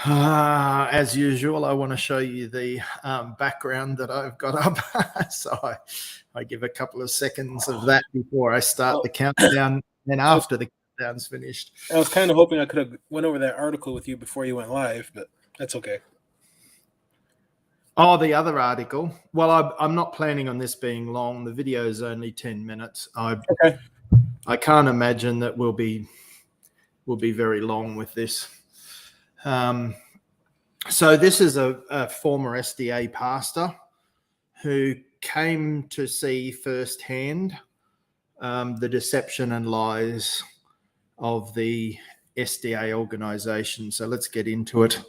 As usual, I want to show you the background that I've got up. So I give a couple of seconds of that before I start the countdown, and after the countdown's finished. I was kind of hoping I could have went over that article with you before you went live, but that's okay. Oh, the other article. Well, I'm not planning on this being long. The video is only 10 minutes. Okay. I can't imagine that we'll be very long with this. So this is a former SDA pastor who came to see firsthand the deception and lies of the SDA organization. So let's get into it.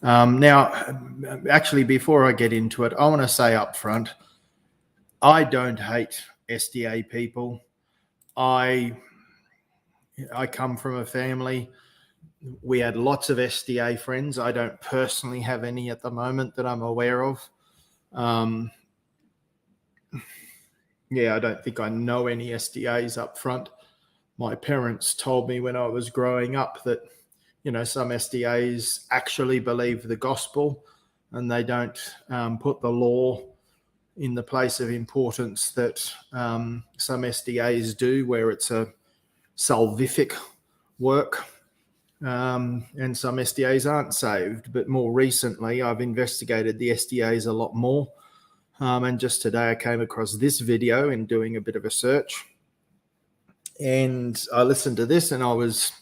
Now, actually, before I get into it, I want to say up front, I don't hate SDA people. I come from a family. We had lots of SDA friends. I don't personally have any at the moment that I'm aware of. Yeah, I don't think I know any SDAs up front. My parents told me when I was growing up that, some SDAs actually believe the gospel and they don't put the law in the place of importance that some SDAs do, where it's a salvific work. And some SDAs aren't saved. But more recently, I've investigated the SDAs a lot more. And just today I came across this video in doing a bit of a search. And I listened to this and I was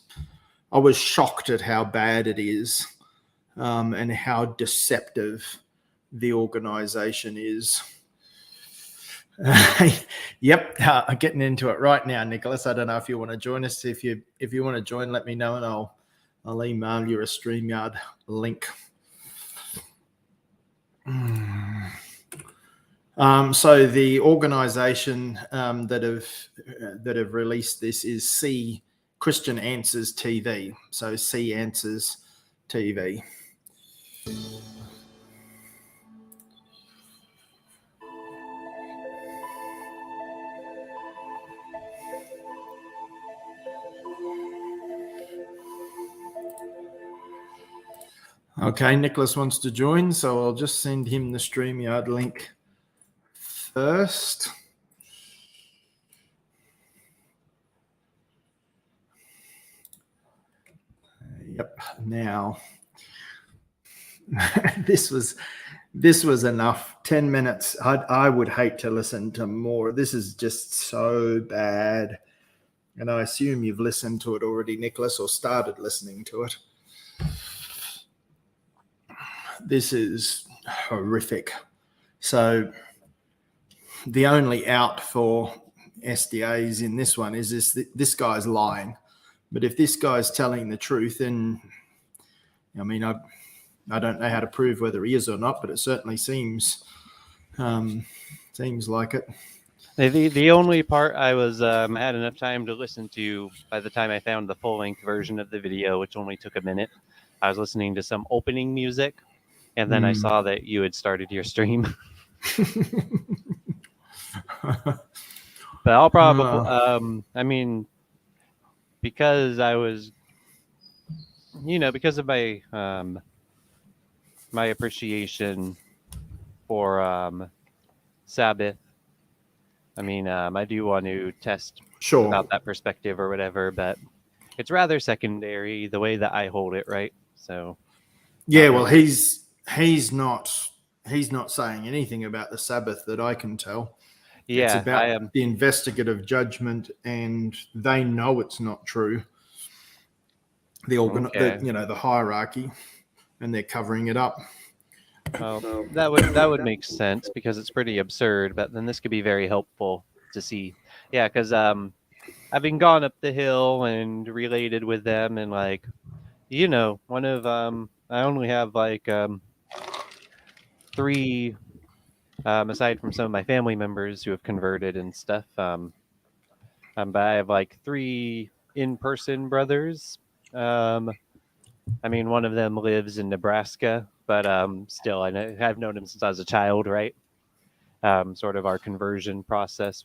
shocked at how bad it is and how deceptive the organization is. Yep, I'm getting into it right now, Nicholas. I don't know if you want to join us. If you want to join, let me know and I'll email you a StreamYard link. So the organization that have released this is C Christian Answers TV. So C Answers TV. Okay, Nicholas wants to join, so I'll just send him the StreamYard link first. Yep. Now, this was enough. 10 minutes. I would hate to listen to more. This is just so bad. And I assume you've listened to it already, Nicholas, or started listening to it. This is horrific. So the only out for SDAs in this one is this guy's lying. But if this guy's telling the truth, then, I mean, I don't know how to prove whether he is or not, but it certainly seems like it. The only part I was had enough time to listen to by the time I found the full-length version of the video, which only took a minute. I was listening to some opening music, and then I saw that you had started your stream. But I'll probably, I mean, because I was, because of my my appreciation for Sabbath. I mean, I do want to test about that perspective or whatever, but it's rather secondary the way that I hold it, right? So, yeah, well, he's not saying anything about the Sabbath that I can tell. Yeah, it's about the investigative judgment, and they know it's not true. The hierarchy, and they're covering it up. Well, that would make sense because it's pretty absurd. But then this could be very helpful to see. Yeah, because having gone up the hill and related with them, and one of I only have 3. Aside from some of my family members who have converted and stuff, but I have 3 in-person brothers. I mean, one of them lives in Nebraska, but still, I've known him since I was a child, right? Sort of our conversion process,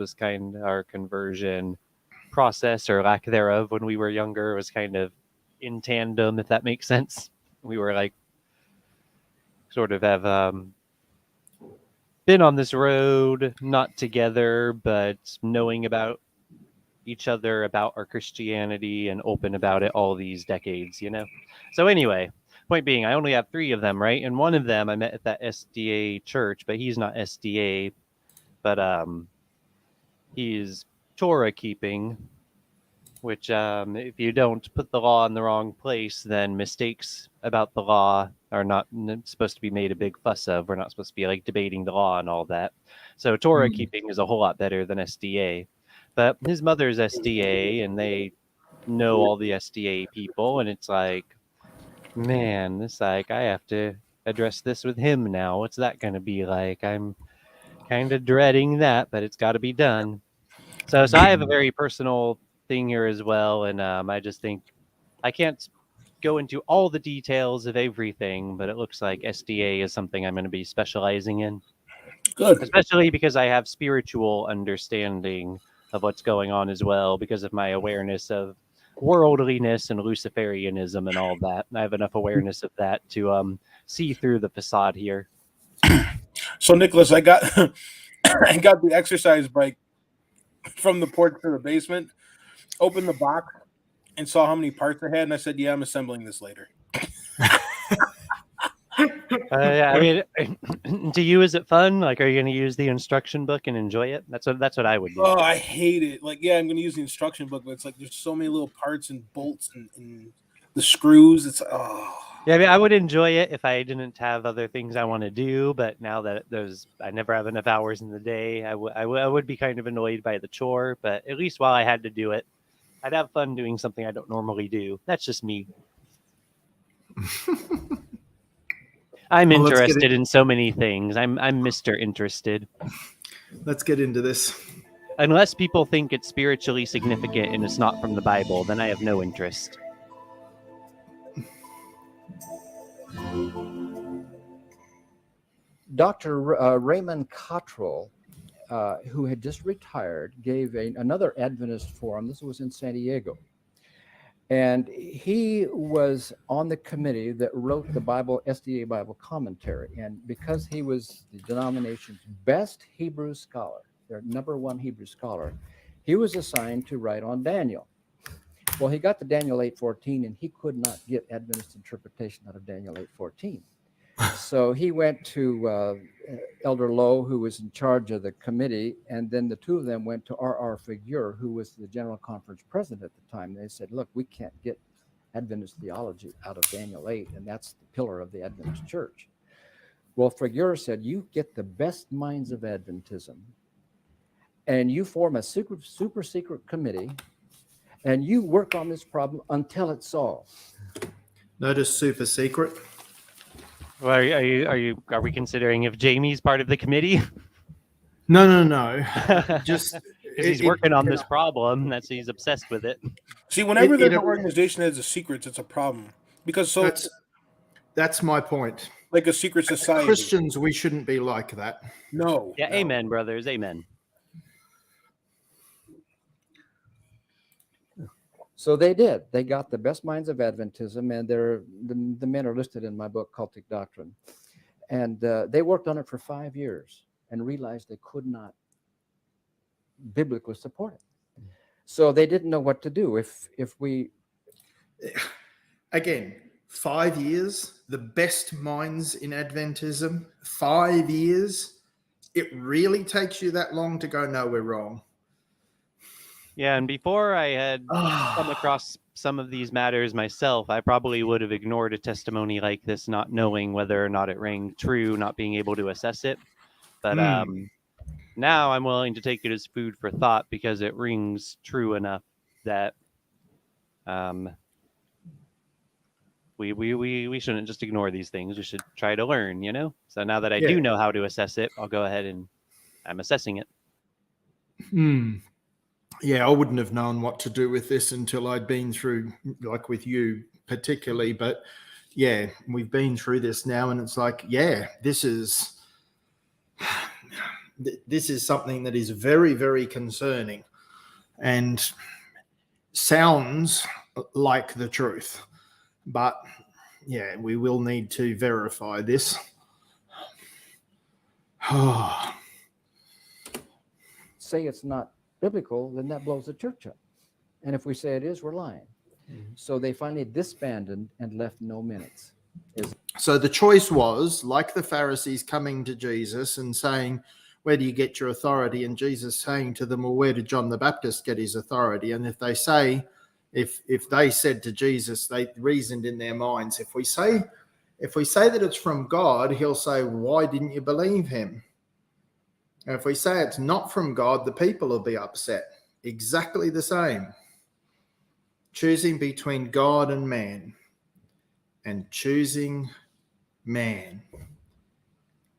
or lack thereof, when we were younger was kind of in tandem, if that makes sense. We were sort of have been on this road, not together, but knowing about each other, about our Christianity, and open about it all these decades, you know? So anyway, point being, I only have 3 of them, right? And one of them I met at that SDA church, but he's not SDA, but he's Torah keeping, which if you don't put the law in the wrong place, then mistakes about the law are not supposed to be made a big fuss of. We're not supposed to be like debating the law and all that. So Torah keeping is a whole lot better than SDA. But his mother's SDA, and they know all the SDA people, and it's like, man, this like I have to address this with him now. What's that going to be like? I'm kind of dreading that, but it's got to be done. So I have a very personal thing here as well, and I just think I can't go into all the details of everything, but it looks like SDA is something I'm going to be specializing in. Good. Especially because I have spiritual understanding of what's going on as well, because of my awareness of worldliness and Luciferianism and all that. I have enough awareness of that to see through the facade here. So, Nicholas, I got I got the exercise bike from the porch to the basement, opened the box, and saw how many parts I had, and I said, "Yeah, I'm assembling this later." Yeah, I mean, to you, is it fun? Like, are you going to use the instruction book and enjoy it? That's what I would do. Oh, I hate it. Like, yeah, I'm going to use the instruction book, but it's like there's so many little parts and bolts and the screws. It's Yeah, I mean, I would enjoy it if I didn't have other things I want to do. But now that I never have enough hours in the day, I would be kind of annoyed by the chore. But at least while I had to do it, I'd have fun doing something I don't normally do. That's just me. I'm interested in so many things. I'm Mr. Interested. Let's get into this. Unless people think it's spiritually significant and it's not from the Bible, then I have no interest. Dr. Raymond Cottrell, who had just retired, gave another Adventist forum. This was in San Diego. And he was on the committee that wrote the SDA Bible commentary. And because he was the denomination's best Hebrew scholar, their #1 Hebrew scholar, he was assigned to write on Daniel. Well, he got to Daniel 8:14, and he could not get Adventist interpretation out of Daniel 8:14. So he went to Elder Lowe, who was in charge of the committee, and then the two of them went to R.R. Figueroa, who was the General Conference president at the time. They said, look, we can't get Adventist theology out of Daniel 8, and that's the pillar of the Adventist church. Well, Figueroa said, you get the best minds of Adventism, and you form a super secret committee, and you work on this problem until it's solved. Notice super secret. Well, are we considering if Jamie's part of the committee? No. Just he's working on this problem. He's obsessed with it. See, whenever there's an organization that has a secret, it's a problem. Because that's my point. Like a secret society. Christians, we shouldn't be like that. No. Yeah, no. Amen, brothers. Amen. So they did. They got the best minds of Adventism, and the men are listed in my book, Cultic Doctrine. And they worked on it for 5 years and realized they could not biblically support it. So they didn't know what to do. If we... Again, 5 years, the best minds in Adventism, 5 years, it really takes you that long to go, no, we're wrong. Yeah, and before I had come across some of these matters myself, I probably would have ignored a testimony like this, not knowing whether or not it rang true, not being able to assess it. But now I'm willing to take it as food for thought because it rings true enough that we shouldn't just ignore these things. We should try to learn, you know? So now that I do know how to assess it, I'll go ahead and I'm assessing it. Yeah, I wouldn't have known what to do with this until I'd been through, like with you particularly. But yeah, we've been through this now, and it's like, yeah, this is something that is very, very concerning and sounds like the truth. But yeah, we will need to verify this. say it's not biblical, then that blows the church up. And if we say it is, we're lying. So they finally disbanded and left no minutes. So the choice was, like the Pharisees coming to Jesus and saying, where do you get your authority? And Jesus saying to them, well, where did John the Baptist get his authority? And if they say, if they said to Jesus, they reasoned in their minds, if we say that it's from God, he'll say, why didn't you believe him? And if we say it's not from God, the people will be upset. Exactly the same. Choosing between God and man, and choosing man,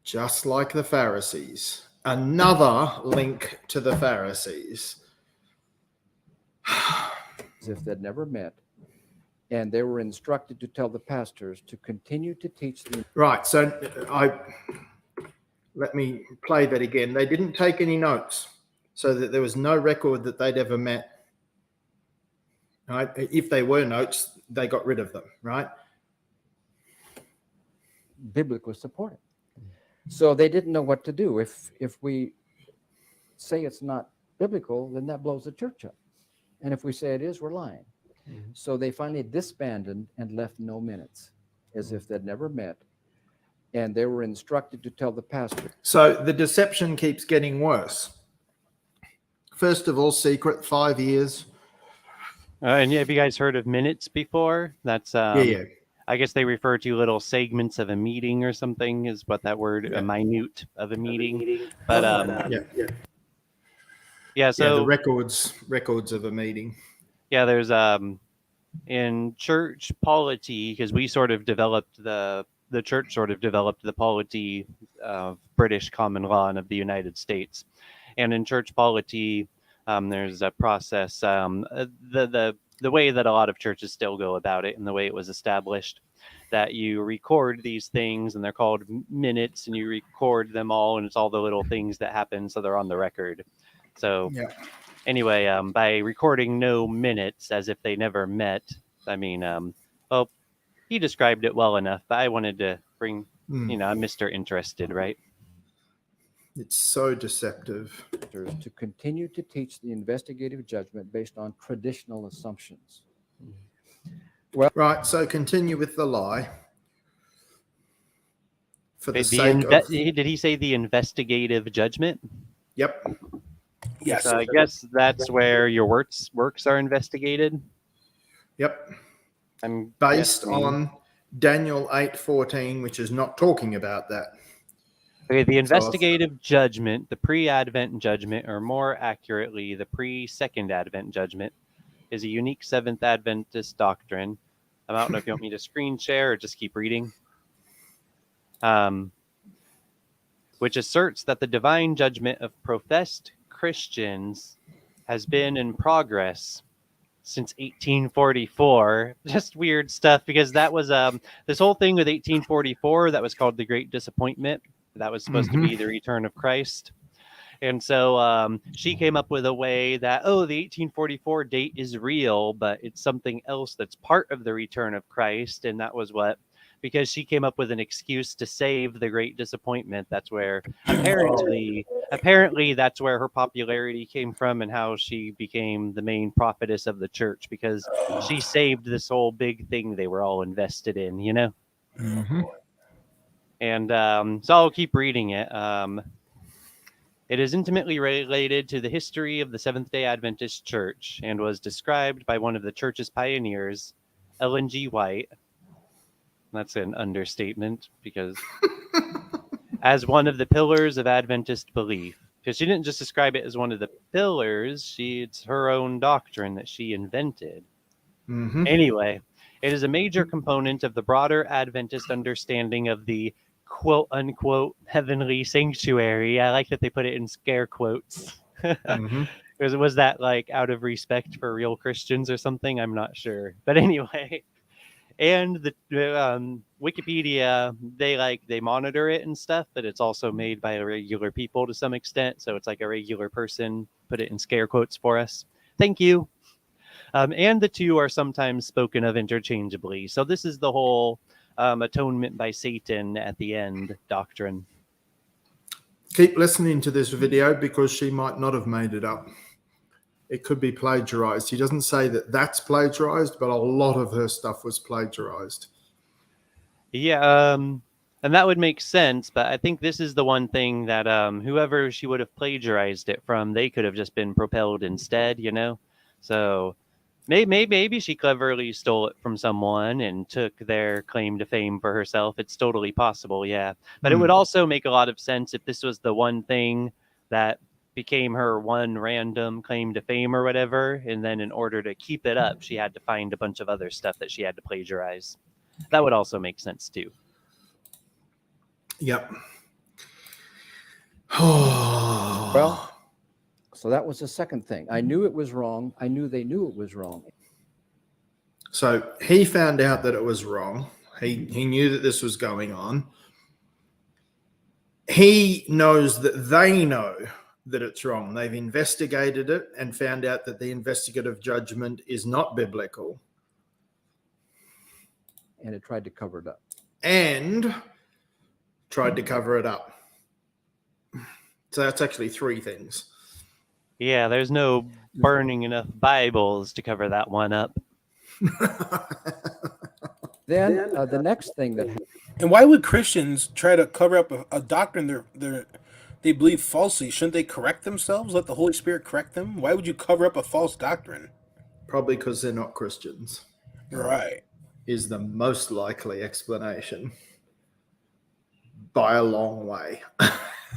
just like the Pharisees. Another link to the Pharisees. As if they'd never met. And they were instructed to tell the pastors to continue to teach them. Right, so let me play that again. They didn't take any notes, so that there was no record that they'd ever met. Right? If they were notes, they got rid of them, right? Biblically supported. So they didn't know what to do. If we say it's not biblical, then that blows the church up. And if we say it is, we're lying. So they finally disbanded and left no minutes, as if they'd never met. And they were instructed to tell the pastor. So the deception keeps getting worse. First of all, secret, 5 years. And have you guys heard of minutes before? That's Yeah. I guess they refer to little segments of a meeting or something, is what that word, a minute of a meeting. But so the records of a meeting. Yeah, there's in church polity, because we sort of developed the church sort of developed the polity of British common law and of the United States. And in church polity, there's a process, the way that a lot of churches still go about it and the way it was established, that you record these things and they're called minutes, and you record them all, and it's all the little things that happen, so they're on the record. So anyway, by recording no minutes as if they never met, I mean, well, he described it well enough, but I wanted to bring, I'm Mr. Interested, right? It's so deceptive. To continue to teach the investigative judgment based on traditional assumptions. Well, right, so continue with the lie. For the sake of... Did he say the investigative judgment? Yep. Yes. So I guess that's where your works are investigated. Yep. I'm based on Daniel 8:14, which is not talking about that. Okay, the investigative judgment, the pre-Advent judgment, or more accurately, the pre-Second Advent judgment, is a unique Seventh Adventist doctrine. I don't know if you want me to screen share or just keep reading. Which asserts that the divine judgment of professed Christians has been in progress since 1844. Just weird stuff, because that was this whole thing with 1844 that was called the Great Disappointment. That was supposed to be the return of Christ. And so she came up with a way that, the 1844 date is real, but it's something else that's part of the return of Christ. And that was because she came up with an excuse to save the Great Disappointment. That's where apparently that's where her popularity came from, and how she became the main prophetess of the church, because she saved this whole big thing they were all invested in, And so I'll keep reading it. It is intimately related to the history of the Seventh-day Adventist Church, and was described by one of the church's pioneers, Ellen G. White. That's an understatement, because as one of the pillars of Adventist belief. Because she didn't just describe it as one of the pillars, it's her own doctrine that she invented. Anyway, it is a major component of the broader Adventist understanding of the quote-unquote heavenly sanctuary. I like that they put it in scare quotes. Was that like out of respect for real Christians or something? I'm not sure. But anyway, and the Wikipedia, they monitor it and stuff, but it's also made by regular people to some extent. So it's like a regular person put it in scare quotes for us. Thank you. And the two are sometimes spoken of interchangeably. So this is the whole atonement by Satan at the end doctrine. Keep listening to this video because she might not have made it up. It could be plagiarized. He doesn't say that that's plagiarized, but a lot of her stuff was plagiarized. Yeah, and that would make sense, but I think this is the one thing that whoever she would have plagiarized it from, they could have just been propelled instead, you know? So maybe she cleverly stole it from someone and took their claim to fame for herself. It's totally possible, yeah. But it would also make a lot of sense if this was the one thing that became her one random claim to fame or whatever, and then in order to keep it up, she had to find a bunch of other stuff that she had to plagiarize. That would also make sense too. Yep. Well, so that was the second thing. I knew it was wrong. I knew they knew it was wrong. So he found out that it was wrong. He knew that this was going on. He knows that they know that it's wrong. They've investigated it and found out that the investigative judgment is not biblical. And it tried to cover it up. And tried to cover it up. So that's actually three things. Yeah, there's no burning enough Bibles to cover that one up. Then the next thing that And why would Christians try to cover up a doctrine they believe falsely? Shouldn't they correct themselves? Let the Holy Spirit correct them? Why would you cover up a false doctrine? Probably because they're not Christians. Right. Is the most likely explanation by a long way.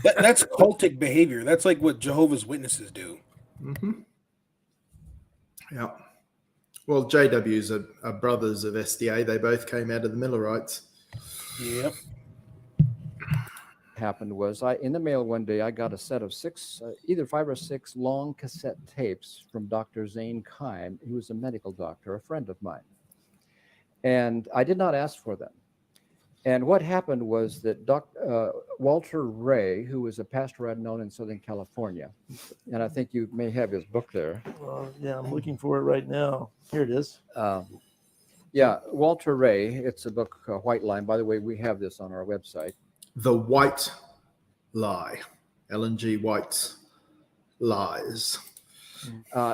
That's cultic behavior. That's like what Jehovah's Witnesses do. Mm-hmm. Yeah. Well, JWs are brothers of SDA. They both came out of the Millerites. Yep. happened was in the mail one day, I got a set of either 5 or 6 long cassette tapes from Dr. Zane Keim. He was a medical doctor, a friend of mine. And I did not ask for them. And what happened was that Walter Ray, who was a pastor I'd known in Southern California, and I think you may have his book there. Yeah, I'm looking for it right now. Here it is. Yeah, Walter Ray. It's a book, White Line. By the way, we have this on our website. The White Lie. Ellen G. White's Lies.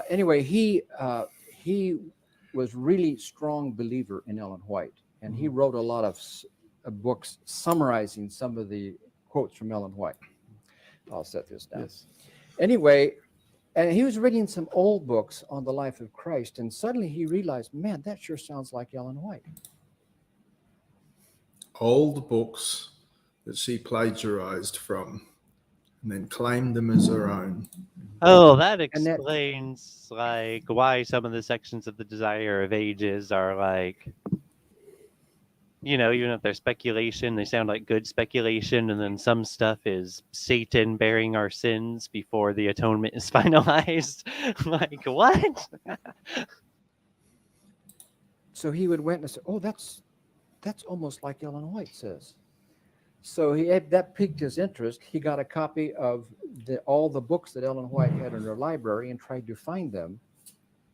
Anyway, he was really strong believer in Ellen White, and he wrote a lot of books summarizing some of the quotes from Ellen White. I'll set this down. Yes. Anyway, and he was reading some old books on the life of Christ, and suddenly he realized, man, that sure sounds like Ellen White. Old books that she plagiarized from and then claimed them as her own. Oh, that explains like why some of the sections of the Desire of Ages are like, you know, even if they're speculation, they sound like good speculation, and then some stuff is Satan bearing our sins before the atonement is finalized. Like, what? So he would went and say, oh, that's almost like Ellen White says. So that piqued his interest. He got a copy of all the books that Ellen White had in her library and tried to find them.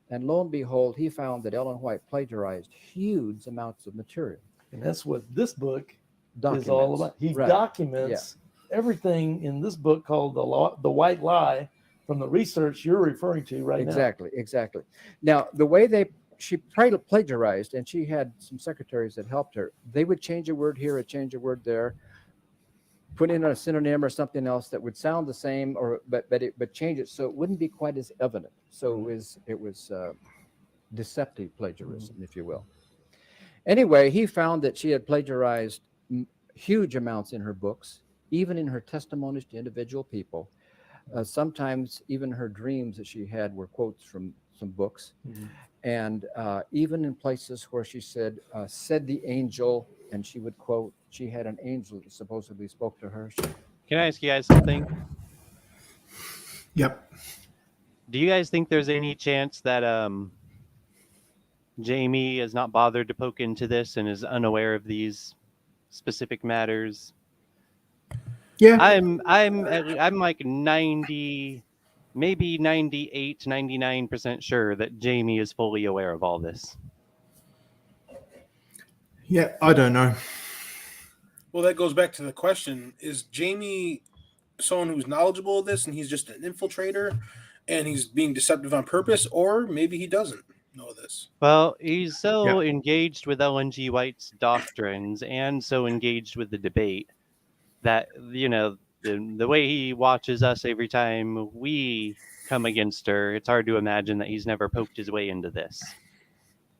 And lo and behold, he found that Ellen White plagiarized huge amounts of material. And that's what this book Documents. is all about. He documents everything in this book called The White Lie from the research you're referring to right now. Exactly. Now, the way she plagiarized, and she had some secretaries that helped her, they would change a word here, change a word there, put in a synonym or something else that would sound the same, but change it so it wouldn't be quite as evident. So it was deceptive plagiarism, if you will. Anyway, he found that she had plagiarized huge amounts in her books, even in her testimonies to individual people. Sometimes even her dreams that she had were quotes from some books. And even in places where she said the angel, and she would quote, she had an angel that supposedly spoke to her. Can I ask you guys something? Yep. Do you guys think there's any chance that Jamie has not bothered to poke into this and is unaware of these specific matters? Yeah. I'm like 90, maybe 98, 99% sure that Jamie is fully aware of all this. Yeah, I don't know. Well, that goes back to the question: is Jamie someone who's knowledgeable of this and he's just an infiltrator and he's being deceptive on purpose, or maybe he doesn't know this. Well, he's so engaged with LNG White's doctrines and so engaged with the debate that, you know, the way he watches us every time we come against her, it's hard to imagine that he's never poked his way into this.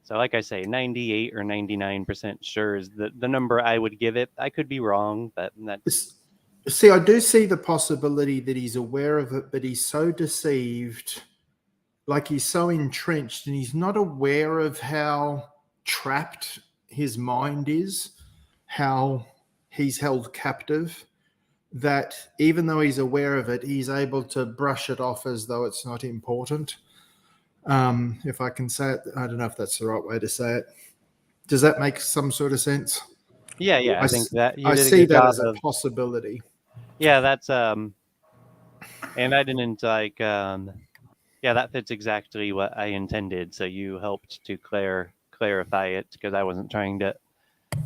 So like I say, 98 or 99% sure is the number I would give it. I could be wrong, but that's... See, I do see the possibility that he's aware of it, but he's so deceived, like he's so entrenched, and he's not aware of how trapped his mind is, how he's held captive, that even though he's aware of it, he's able to brush it off as though it's not important. If I can say it, I don't know if that's the right way to say it. Does that make some sort of sense? Yeah. I think that I see that as a possibility. Yeah, that's and I didn't like yeah, that fits exactly what I intended. So you helped to clarify it, because I wasn't trying to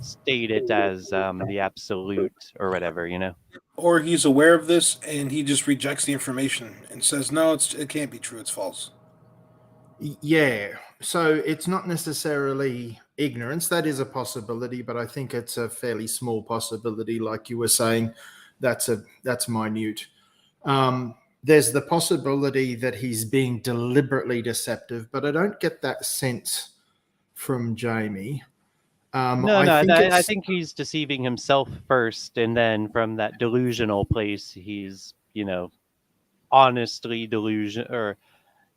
state it as the absolute or whatever, you know. Or he's aware of this and he just rejects the information and says, no, it can't be true, it's false. Yeah, so it's not necessarily ignorance. That is a possibility, but I think it's a fairly small possibility. Like you were saying, that's minute. There's the possibility that he's being deliberately deceptive, but I don't get that sense from Jamie. I think he's deceiving himself first, and then from that delusional place, he's, you know, honestly delusion, or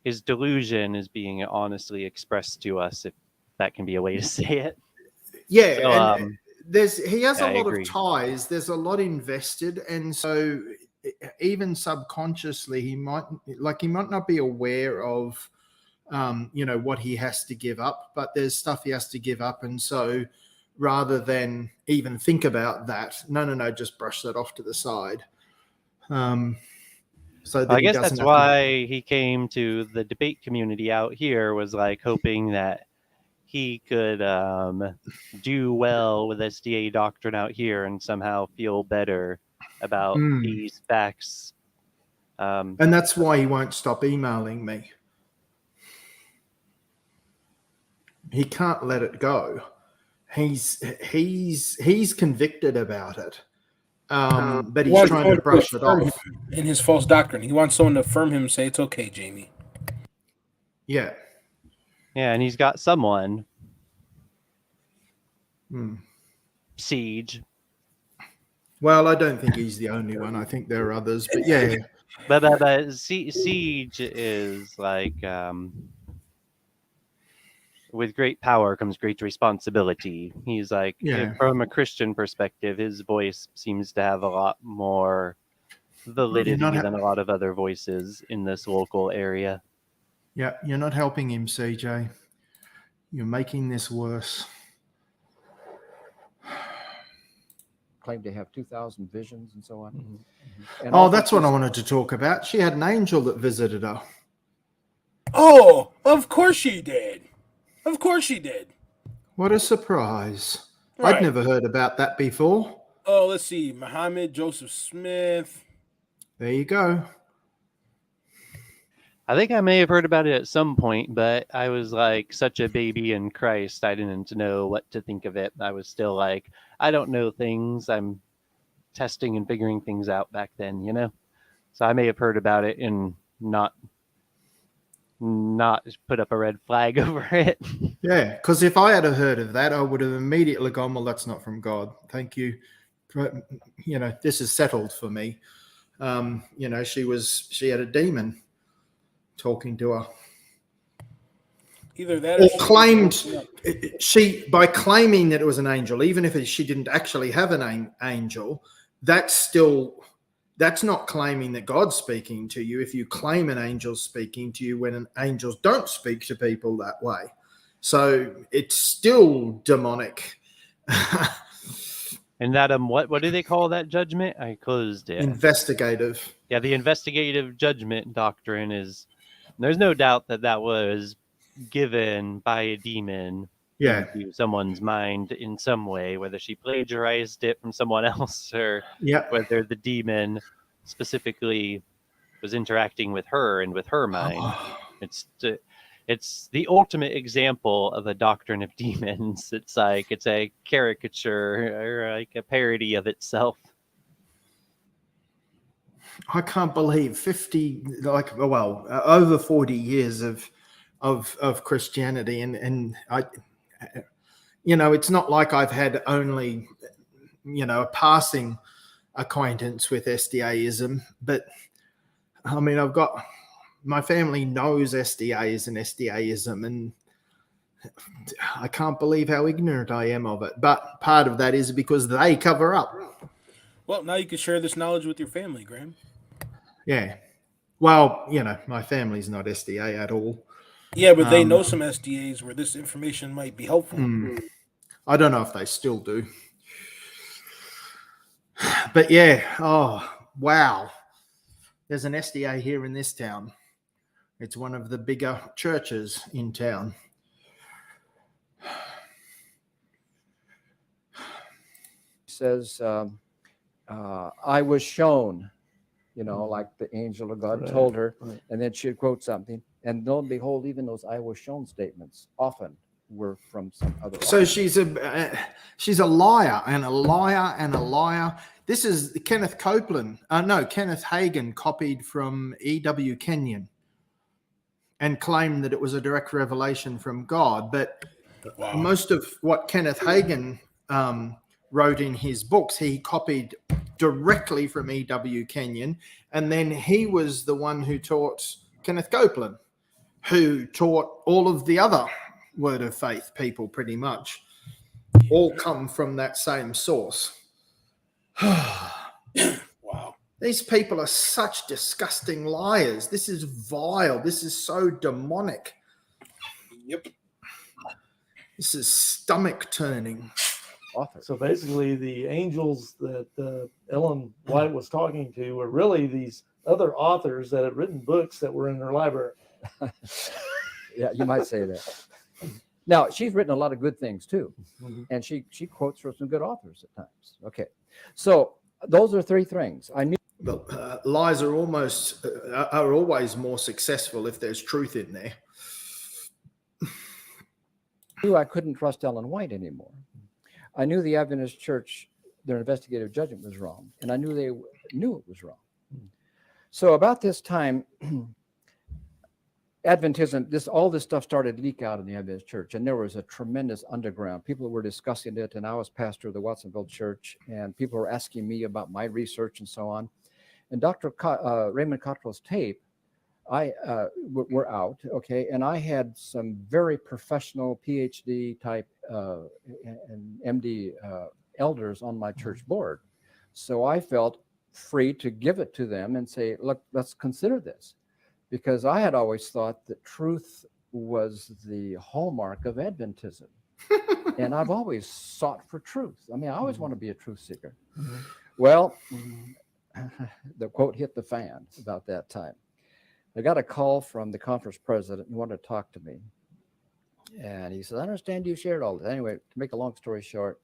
his delusion is being honestly expressed to us, if that can be a way to say it. Yeah, so, he has a lot agree. of ties. There's a lot invested, and so even subconsciously, he might not be aware of, you know, what he has to give up. But there's stuff he has to give up, and so rather than even think about that, no, just brush that off to the side. So that I guess that's why he came to the debate community out here, was like hoping that he could do well with SDA doctrine out here and somehow feel better about these facts. And that's why he won't stop emailing me. He can't let it go. He's convicted about it. But he's trying to brush it off. In his false doctrine, he wants someone to affirm him and say, it's okay, Jamie. Yeah. Yeah, and he's got someone. Siege. Well, I don't think he's the only one. I think there are others, but yeah. But Siege is like, with great power comes great responsibility. He's like, from a Christian perspective, his voice seems to have a lot more validity than a lot of other voices in this local area. Yeah, you're not helping him, CJ. You're making this worse. Claimed to have 2,000 visions and so on. Mm-hmm. And that's what I wanted to talk about. She had an angel that visited her. Oh, of course she did. Of course she did. What a surprise. Right. I'd never heard about that before. Oh, let's see. Muhammad, Joseph Smith. There you go. I think I may have heard about it at some point, but I was like such a baby in Christ. I didn't know what to think of it. I was still like, I don't know things. I'm testing and figuring things out back then, you know? So I may have heard about it and not put up a red flag over it. Yeah, because if I had heard of that, I would have immediately gone, well, that's not from God. Thank you. You know, this is settled for me. You know, she had a demon talking to her. Either that or claimed by claiming that it was an angel, even if she didn't actually have an angel, that's not claiming that God's speaking to you. If you claim an angel's speaking to you when angels don't speak to people that way. So it's still demonic. And that what do they call that judgment? I closed it. Investigative. Yeah, the investigative judgment doctrine is. There's no doubt that was given by a demon into someone's mind in some way, whether she plagiarized it from someone else or whether the demon specifically was interacting with her and with her mind. It's the ultimate example of a doctrine of demons. It's a caricature or like a parody of itself. I can't believe 50, over 40 years of Christianity, and I, it's not like I've had only, a passing acquaintance with SDAism, but I mean, my family knows SDAs and SDAism, and I can't believe how ignorant I am of it. But part of that is because they cover up. Well, now you can share this knowledge with your family, Graham. Yeah. Well, my family's not SDA at all. Yeah, but they know some SDAs where this information might be helpful. I don't know if they still do. But yeah, oh, wow. There's an SDA here in this town. It's one of the bigger churches in town. Says, I was shown, like the angel of God told her, and then she'd quote something. And lo and behold, even those I was shown statements often were from some other. So she's a liar and a liar and a liar. This is Kenneth Hagin copied from E.W. Kenyon and claimed that it was a direct revelation from God. But most of what Kenneth Hagin wrote in his books, he copied directly from E.W. Kenyon. And then he was the one who taught Kenneth Copeland, who taught all of the other Word of Faith people pretty much. All come from that same source. Wow. These people are such disgusting liars. This is vile. This is so demonic. Yep. This is stomach turning. So basically, the angels that Ellen White was talking to were really these other authors that had written books that were in her library. Yeah, you might say that. Now, she's written a lot of good things too. And she quotes from some good authors at times. Okay. So those are three things. I knew. But lies are always more successful if there's truth in there. I couldn't trust Ellen White anymore. I knew the Adventist Church, their investigative judgment was wrong, and I knew they knew it was wrong. So about this time, Adventism, all this stuff started to leak out in the Adventist Church, and there was a tremendous underground. People were discussing it, and I was pastor of the Watsonville Church, and people were asking me about my research and so on. And Dr. Raymond Cottrell's tape, were out, okay, and I had some very professional PhD type and MD elders on my church board. So I felt free to give it to them and say, look, let's consider this. Because I had always thought that truth was the hallmark of Adventism. And I've always sought for truth. I mean, I always want to be a truth seeker. Well, the quote hit the fan about that time. I got a call from the conference president who wanted to talk to me. And he said, I understand you shared all this. Anyway, to make a long story short,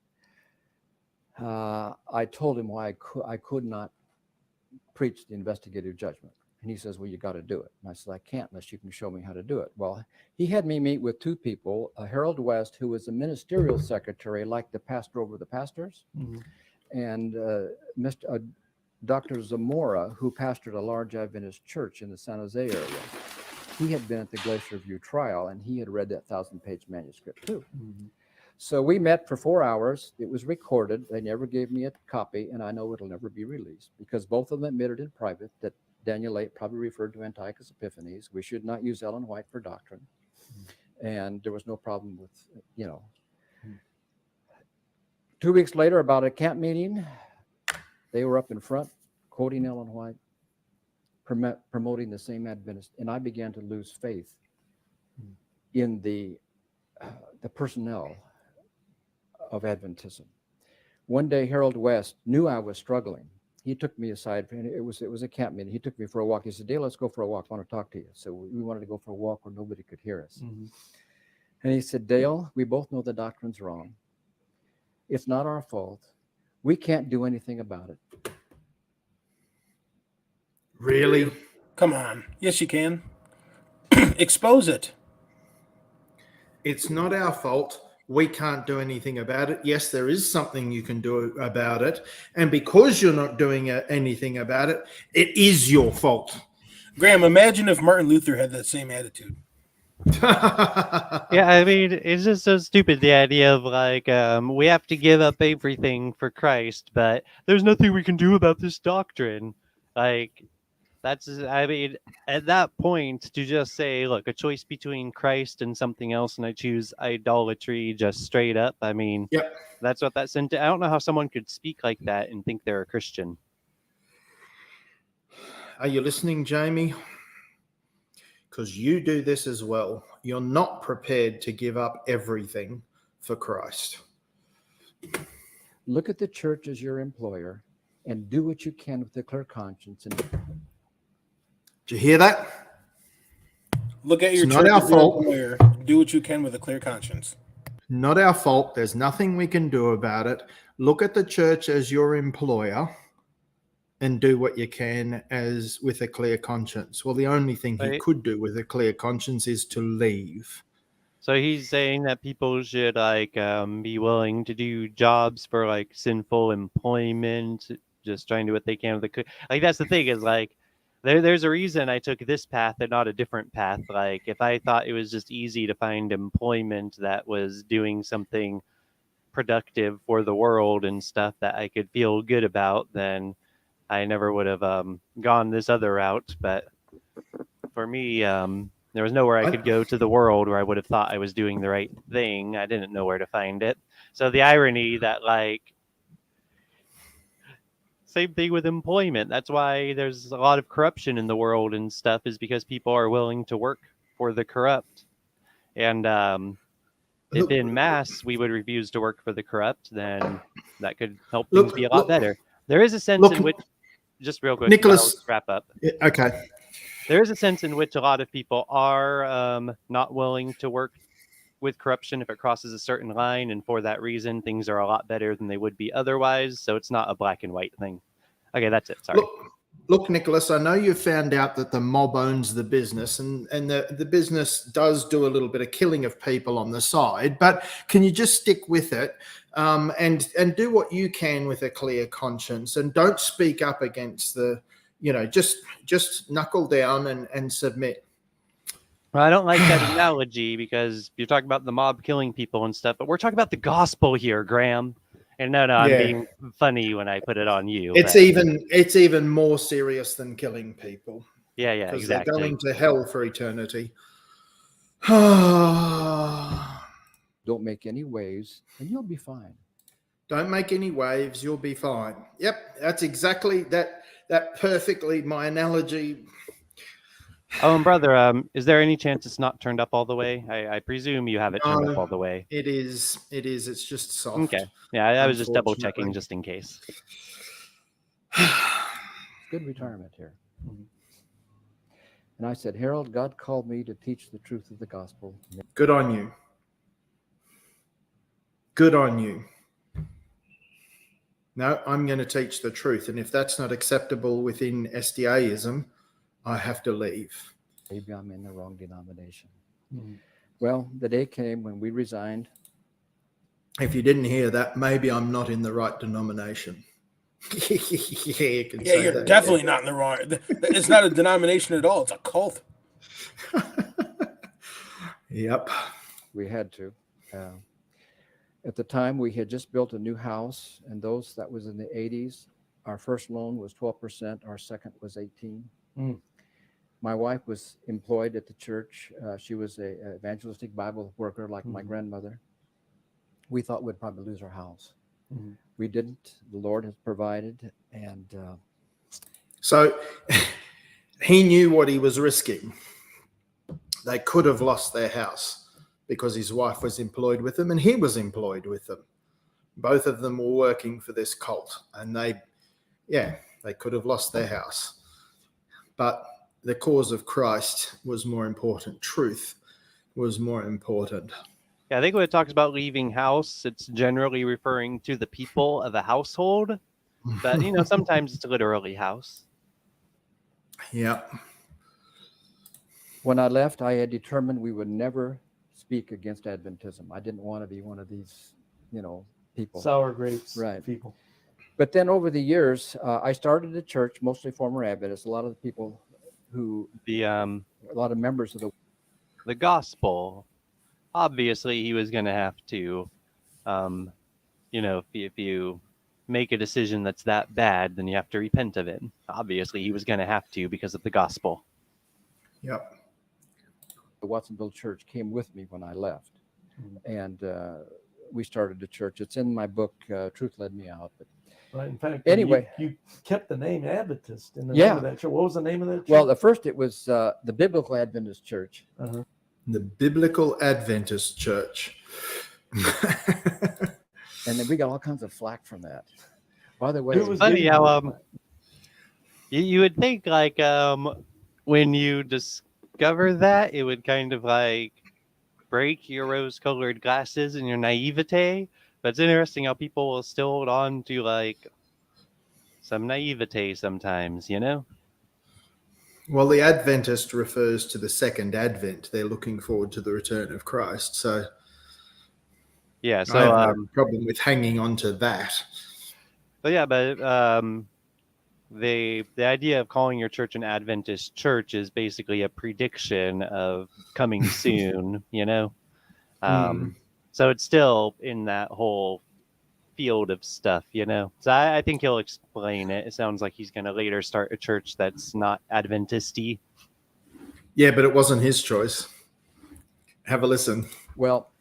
I told him why I could not preach the investigative judgment. And he says, well, you got to do it. And I said, I can't unless you can show me how to do it. Well, he had me meet with two people, Harold West, who was a ministerial secretary, like the pastor over the pastors, and Dr. Zamora, who pastored a large Adventist church in the San Jose area. He had been at the Glacier View trial, and he had read that 1,000-page manuscript too. So we met for 4 hours. It was recorded. They never gave me a copy, and I know it'll never be released because both of them admitted in private that Daniel 8 probably referred to Antiochus Epiphanes. We should not use Ellen White for doctrine. And there was no problem with, 2 weeks later, about a camp meeting, they were up in front quoting Ellen White, promoting the same Adventist. And I began to lose faith in the personnel of Adventism. One day, Harold West knew I was struggling. He took me aside, and it was a camp meeting. He took me for a walk. He said, Dale, let's go for a walk. I want to talk to you. So we wanted to go for a walk where nobody could hear us. And he said, Dale, we both know the doctrine's wrong. It's not our fault. We can't do anything about it. Really? Come on. Yes, you can. Expose it. It's not our fault. We can't do anything about it. Yes, there is something you can do about it. And because you're not doing anything about it, it is your fault. Graham, imagine if Martin Luther had that same attitude. Yeah, I mean, it's just so stupid, the idea of like we have to give up everything for Christ, but there's nothing we can do about this doctrine. Like, that's, I mean, at that point, to just say, look, a choice between Christ and something else, and I choose idolatry just straight up. I mean, Yep. that's what that sent. I don't know how someone could speak like that and think they're a Christian. Are you listening, Jamie? Because you do this as well. You're not prepared to give up everything for Christ. Look at the church as your employer and do what you can with a clear conscience. And Did you hear that? Look at your It's not church our as your fault. employer. Do what you can with a clear conscience. Not our fault. There's nothing we can do about it. Look at the church as your employer and do what you can as with a clear conscience. Well, the only thing he Right. could do with a clear conscience is to leave. So he's saying that people should like be willing to do jobs for like sinful employment, just trying to do what they can with the like. That's the thing is like there's a reason I took this path and not a different path. Like if I thought it was just easy to find employment that was doing something productive for the world and stuff that I could feel good about, then I never would have gone this other route. But for me, there was nowhere I could go to the world where I would have thought I was doing the right thing. I didn't know where to find it. So the irony that like same thing with employment. That's why there's a lot of corruption in the world and stuff, is because people are willing to work for the corrupt. And if Look- in mass we would refuse to work for the corrupt, then that could help Look- things be a lot look- better. There is a sense look- in which, just real quick, Nicholas- I'll wrap up. Okay. There is a sense in which a lot of people are not willing to work with corruption if it crosses a certain line, and for that reason, things are a lot better than they would be otherwise. So it's not a black and white thing. Okay, that's it. Sorry. Look, Nicholas, I know you found out that the mob owns the business, and the business does do a little bit of killing of people on the side, but can you just stick with it and do what you can with a clear conscience, and don't speak up against the, just knuckle down and submit. Well, I don't like that analogy because you're talking about the mob killing people and stuff, but we're talking about the gospel here, Graham. And no, I'm Yeah. being funny when I put it on you. It's but even more serious than killing people. yeah, Because exactly. they're going to hell for eternity. don't make any waves and you'll be fine. Don't make any waves, you'll be fine. Yep, that's exactly that perfectly my analogy. Oh, and brother, is there any chance it's not turned up all the way? I presume you have it turned up all the way. It is. It's just soft. Okay. Yeah, I was just double Unfortunately. checking just in case. Good retirement here. And I said, Harold, God called me to teach the truth of the gospel. Good on you. Good on you. No, I'm going to teach the truth. And if that's not acceptable within SDAism, I have to leave. Maybe I'm in the wrong denomination. Well, the day came when we resigned. If you didn't hear that, maybe I'm not in the right denomination. You can Yeah, say you're that. definitely not in the wrong. It's not a denomination at all. It's a cult. Yep. We had to. At the time, we had just built a new house, and that was in the 80s. Our first loan was 12%. Our second was 18%. My wife was employed at the church. She was a evangelistic Bible worker like my grandmother. We thought we'd probably lose our house. We didn't. The Lord has provided. And So he knew what he was risking. They could have lost their house because his wife was employed with them and he was employed with them. Both of them were working for this cult, and they could have lost their house. But the cause of Christ was more important. Truth was more important. Yeah, I think when it talks about leaving house, it's generally referring to the people of a household. But, sometimes it's literally house. Yeah. When I left, I had determined we would never speak against Adventism. I didn't want to be one of these, people. Sour grapes, Right. people. But then over the years, I started a church, mostly former Adventists. A lot of the people a lot of members of the gospel. Obviously, he was going to have to, if you make a decision that's that bad, then you have to repent of it. Obviously, he was going to have to because of the gospel. Yep. the Watsonville church came with me when I left. And we started a church. It's in my book, Truth Led Me Out. But right. In fact, anyway, you kept the name Adventist in the Yeah. name of that church. What was the name of that church? well, at first it was the Biblical Adventist Church. Uh-huh. The Biblical Adventist Church. And then we got all kinds of flack from that. By the way, Who was Funny giving how you you would think like when you discover that, it would kind of like break your rose-colored glasses and your naivete. But it's interesting how people will still hold on to like some naivete sometimes, you know? Well, the Adventist refers to the second advent. They're looking forward to the return of Christ. So Yeah. I So have no problem with hanging on to that. but yeah, but the idea of calling your church an Adventist church is basically a prediction of coming soon, you know? So it's still in that whole field of stuff, you know? So I think he'll explain it. It sounds like he's going to later start a church that's not Adventist-y. Yeah, but it wasn't his choice. Have a listen. well,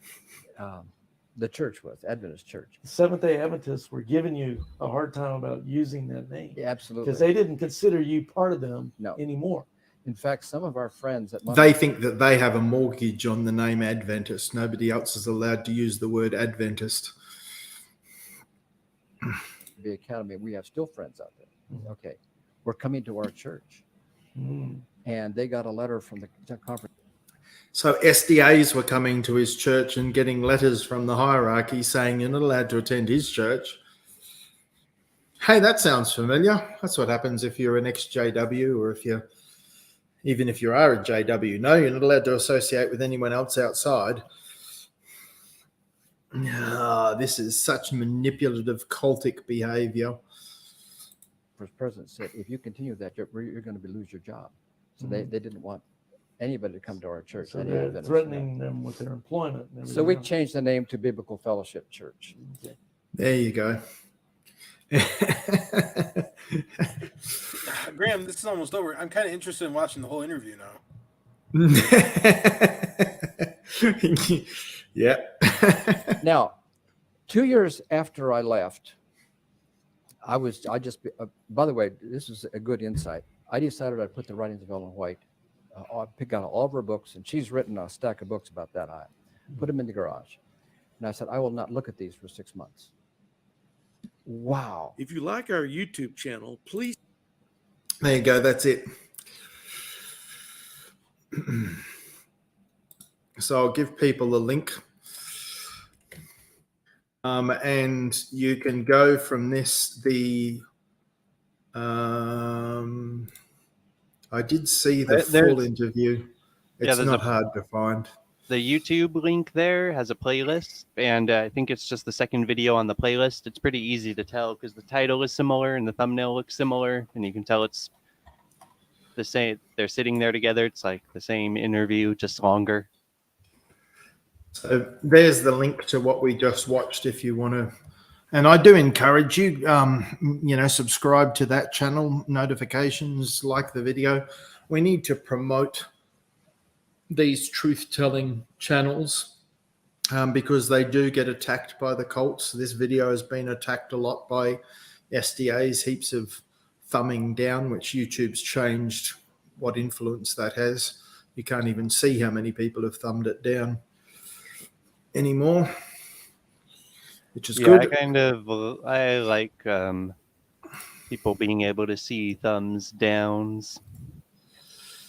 the church was Adventist Church. Seventh-day Adventists were giving you a hard time about using that name Yeah, absolutely. because they didn't consider you part of them No. anymore. In fact, some of our friends at They think that they have a mortgage on the name Adventist. Nobody else is allowed to use the word Adventist. the Academy, we have still friends out there. Mhm. Okay, we're coming to our church, and they got a letter from the conference. So SDAs were coming to his church and getting letters from the hierarchy saying you're not allowed to attend his church. Hey, that sounds familiar. That's what happens if you're an ex-JW or even if you are a JW. No, you're not allowed to associate with anyone else outside. This is such manipulative cultic behavior. President said, if you continue that, you're going to lose your job. So they didn't want anybody to come to our church. So any they're Adventists. threatening them with their employment. And So we everything changed the name to Biblical Fellowship Church. else. There you go. Graham, this is almost over. I'm kind of interested in watching the whole interview now. Yeah. Now, 2 years after I left, by the way, this is a good insight. I decided I'd put the writings of Ellen White. I picked out all of her books, and she's written a stack of books about that. I put them in the garage. And I said, I will not look at these for 6 months. Wow. If you like our YouTube channel, please. There you go. That's it. So I'll give people a link. And you can go from this. I did see the full interview. It's there's not hard to find. The YouTube link there has a playlist, and I think it's just the second video on the playlist. It's pretty easy to tell because the title is similar and the thumbnail looks similar, and you can tell it's the same. They're sitting there together. It's like the same interview, just longer. So there's the link to what we just watched if you want to. And I do encourage you, subscribe to that channel, notifications, like the video. We need to promote these truth-telling channels because they do get attacked by the cults. This video has been attacked a lot by SDAs, heaps of thumbing down, which YouTube's changed what influence that has. You can't even see how many people have thumbed it down anymore, which is good. I like people being able to see thumbs downs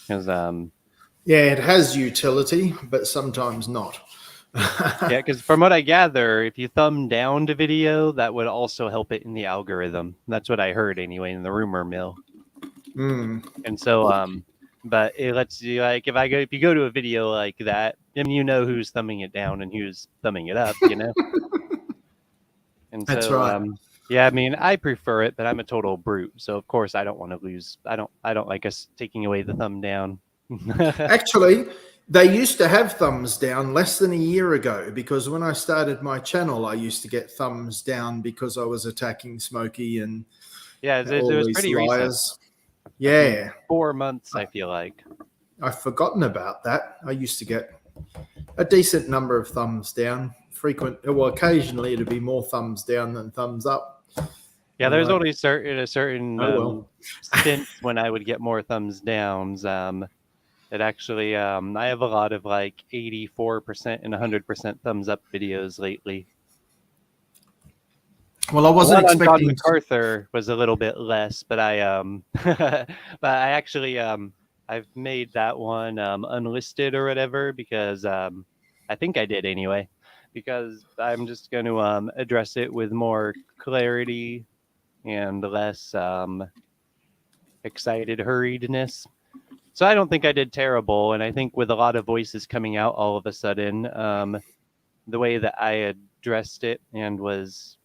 because yeah, it has utility, but sometimes not. yeah, because from what I gather, if you thumb down to video, that would also help it in the algorithm. That's what I heard anyway in the rumor mill. And so, but it lets you, like, if you go to a video like that, then you know who's thumbing it down and who's thumbing it up, you know? And That's so, right. yeah, I mean, I prefer it, but I'm a total brute. So of course I don't want to lose. I don't like us taking away the thumb down. Actually, they used to have thumbs down less than a year ago, because when I started my channel, I used to get thumbs down because I was attacking Smokey and Yeah, it all was these pretty recent. liars. I mean, Yeah, 4 months, I feel like. I've forgotten about that. I used to get a decent number of thumbs down. Occasionally it'd be more thumbs down than thumbs up. Yeah, I'm there's like, only a certain oh well. stint when I would get more thumbs downs. It actually, I have a lot of like 84% and 100% thumbs up videos lately. Well, I wasn't The one on John expecting. MacArthur was a little bit less, but but I actually, I've made that one unlisted or whatever because I think I did anyway, because I'm just going to address it with more clarity and less excited hurriedness. So I don't think I did terrible, and I think with a lot of voices coming out all of a sudden, the way that I addressed it and was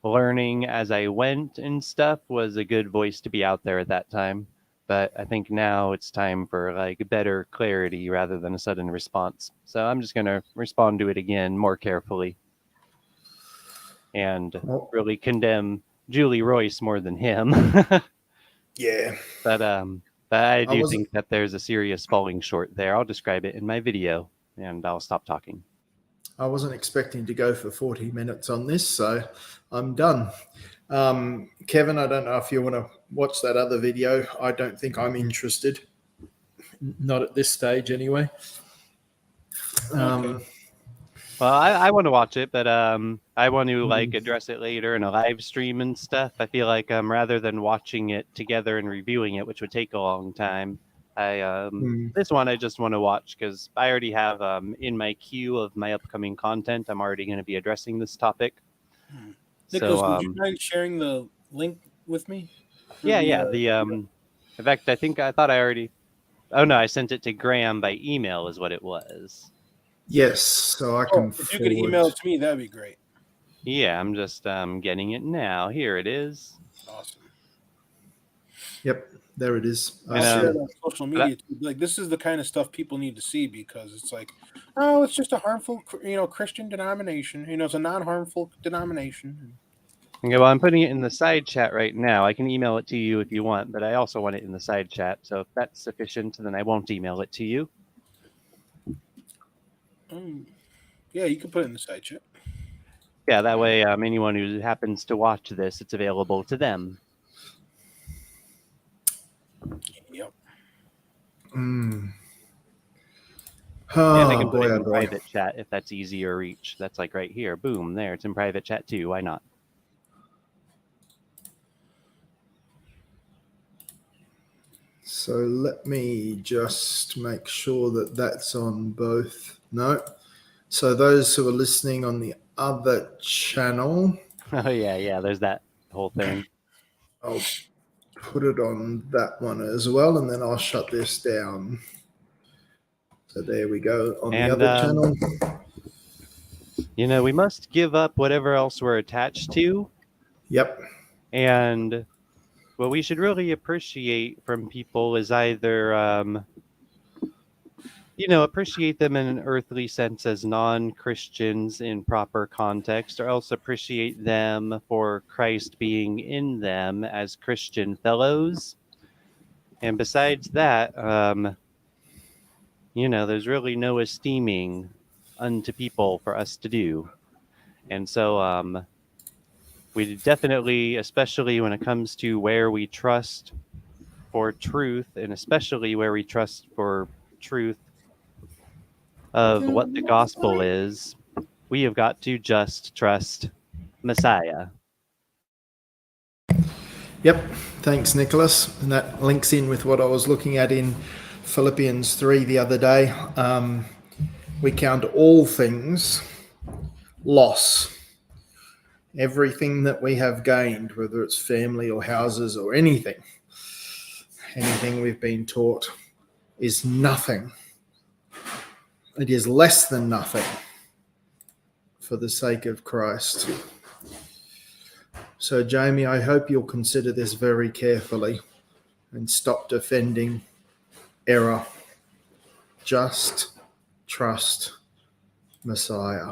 learning as I went and stuff was a good voice to be out there at that time. But I think now it's time for like better clarity rather than a sudden response. So I'm just going to respond to it again more carefully and really condemn Julie Royce more than him. Yeah. But I do think that there's a serious falling short there. I'll describe it in my video and I'll stop talking. I wasn't expecting to go for 40 minutes on this, so I'm done. Kevin, I don't know if you want to watch that other video. I don't think I'm interested. Not at this stage, anyway. Well, I want to watch it, but I want to like address it later in a live stream and stuff. I feel like rather than watching it together and reviewing it, which would take a long time, this one I just want to watch because I already have in my queue of my upcoming content. I'm already going to be addressing this topic. Nicholas, So, would you mind sharing the link with me? Yeah. In fact, I thought I already. Oh no, I sent it to Graham by email, is what it was. Yes, so I can. If you could email it to me, that'd be great. Yeah, I'm just getting it now. Here it is. Awesome. Yep, there it is. I share it on social media too. Like, this is the kind of stuff people need to see because it's like, oh, it's just a harmful, Christian denomination. It's a non-harmful denomination. Okay, well, I'm putting it in the side chat right now. I can email it to you if you want, but I also want it in the side chat. So if that's sufficient, then I won't email it to you. Yeah, you can put it in the side chat. Yeah, that way anyone who happens to watch this, it's available to them. Yep. And I can put it in private chat if that's easier reach. That's like right here. Boom, there. It's in private chat too. Why not? So let me just make sure that that's on both. No. So those who are listening on the other channel. Oh, yeah. There's that whole thing. I'll put it on that one as well, and then I'll shut this down. So there we go on the other channel. We must give up whatever else we're attached to. Yep. And what we should really appreciate from people is either, appreciate them in an earthly sense as non-Christians in proper context, or else appreciate them for Christ being in them as Christian fellows. And besides that, there's really no esteeming unto people for us to do. And so we definitely, especially when it comes to where we trust for truth, and especially where we trust for truth of what the gospel is, we have got to just trust Messiah. Yep. Thanks, Nicholas. And that links in with what I was looking at in Philippians 3 the other day. We count all things loss Everything that we have gained, whether it's family or houses or anything we've been taught, is nothing. It is less than nothing for the sake of Christ. So, Jamie, I hope you'll consider this very carefully and stop defending error. Just trust Messiah.